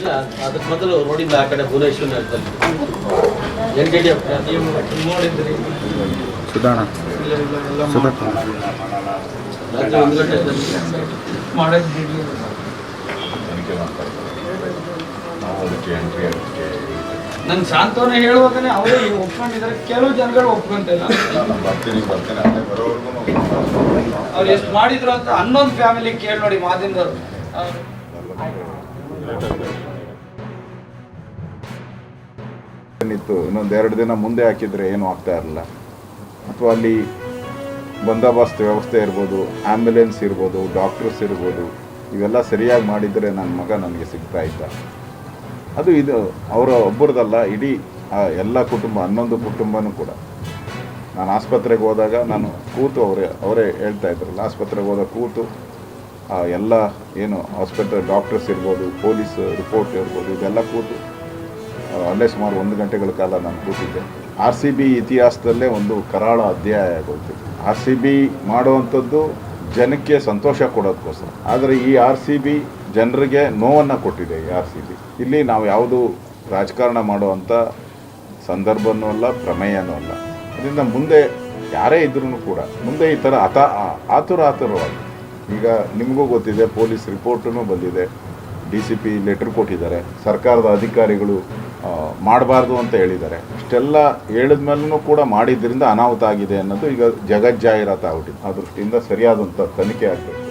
ಇಲ್ಲ ಅದಕ್ಕೆ ಮೊದಲು ರೋಡಿಂದ ಆ ಕಡೆ ಭುವನೇಶ್ವರ ನಗರದಲ್ಲಿ NDDF ನೀವು ನೋಡಿದ್ರಿ ಸುಧಾಣ ರಾತ್ರಿ 1 ಗಂಟೆದಲ್ಲಿ ಮಾಡಿದ್ದೀವಿ. ನಂಗೆ ಸಾಂತ್ವನ ಹೇಳುವಾಗನೇ ಅವರೇ ಒಪ್ಕೊಂಡಿದ್ದಾರೆ, ಕೆಲವು ಜನಗಳು ಒಪ್ಕೊಂತಿಲ್ಲ. ಅವ್ರು ಎಷ್ಟು ಮಾಡಿದ್ರು ಅಂತ 11 ಫ್ಯಾಮಿಲಿ ಕೇಳಿ ನೋಡಿ ಮಾಧ್ಯಮದವರು. ಇತ್ತು ಇನ್ನೊಂದು 2 ದಿನ ಮುಂದೆ ಹಾಕಿದರೆ ಏನೂ ಆಗ್ತಾ ಇರಲಿಲ್ಲ. ಅಥವಾ ಅಲ್ಲಿ ಬಂದೋಬಸ್ತ್ ವ್ಯವಸ್ಥೆ ಇರ್ಬೋದು, ಆ್ಯಂಬುಲೆನ್ಸ್ ಇರ್ಬೋದು, ಡಾಕ್ಟರ್ಸ್ ಇರ್ಬೋದು, ಇವೆಲ್ಲ ಸರಿಯಾಗಿ ಮಾಡಿದರೆ ನನ್ನ ಮಗ ನನಗೆ ಸಿಗ್ತಾ ಇದ್ದ. ಅದು ಇದು ಅವರ ಒಬ್ಬರದಲ್ಲ, ಇಡೀ ಎಲ್ಲ ಕುಟುಂಬ 11 ಕುಟುಂಬನೂ ಕೂಡ. ನಾನು ಆಸ್ಪತ್ರೆಗೆ ಹೋದಾಗ ನಾನು ಕೂತು ಅವರೇ ಹೇಳ್ತಾ ಇದ್ರಲ್ಲ, ಆಸ್ಪತ್ರೆಗೆ ಹೋದಾಗ ಕೂತು ಎಲ್ಲ ಏನು ಆಸ್ಪತ್ರೆ ಡಾಕ್ಟರ್ಸ್ ಇರ್ಬೋದು, ಪೊಲೀಸ್ ರಿಪೋರ್ಟ್ ಇರ್ಬೋದು, ಇದೆಲ್ಲ ಕೂತು ಅಲ್ಲೇ ಸುಮಾರು 1 ಗಂಟೆಗಳ ಕಾಲ ನಾನು ಕೂತಿದ್ದೆ. RCB ಇತಿಹಾಸದಲ್ಲೇ ಒಂದು ಕರಾಳ ಅಧ್ಯಾಯ ಆಗೋಗ್ತಿದೆ. RCB ಮಾಡುವಂಥದ್ದು ಜನಕ್ಕೆ ಸಂತೋಷ ಕೊಡೋದಕ್ಕೋಸ್ಕರ, ಆದರೆ ಈ RCB ಜನರಿಗೆ ನೋವನ್ನು ಕೊಟ್ಟಿದೆ. ಈ RCB ಇಲ್ಲಿ ನಾವು ಯಾವುದು ರಾಜಕಾರಣ ಮಾಡುವಂಥ ಸಂದರ್ಭನೂ ಅಲ್ಲ, ಪ್ರಮೇಯನೂ ಅಲ್ಲ. ಅದರಿಂದ ಮುಂದೆ ಯಾರೇ ಇದ್ರೂ ಕೂಡ ಮುಂದೆ ಈ ಥರ ಆತುರವಾಗಿ, ಈಗ ನಿಮಗೂ ಗೊತ್ತಿದೆ, ಪೊಲೀಸ್ ರಿಪೋರ್ಟೂ ಬಂದಿದೆ, DCP ಲೆಟ್ರ್ ಕೊಟ್ಟಿದ್ದಾರೆ, ಸರ್ಕಾರದ ಅಧಿಕಾರಿಗಳು ಮಾಡಬಾರ್ದು ಅಂತ ಹೇಳಿದ್ದಾರೆ. ಇಷ್ಟೆಲ್ಲ ಹೇಳಿದ ಮೇಲೂ ಕೂಡ ಮಾಡಿದ್ರಿಂದ ಅನಾಹುತ ಆಗಿದೆ ಅನ್ನೋದು ಈಗ ಜಗಜ್ಜಾಹೀರಾತು ಆಗ್ಬಿಟ್ಟಿದೆ. ಆ ದೃಷ್ಟಿಯಿಂದ ಸರಿಯಾದಂಥ ತನಿಖೆ ಆಗಬೇಕು.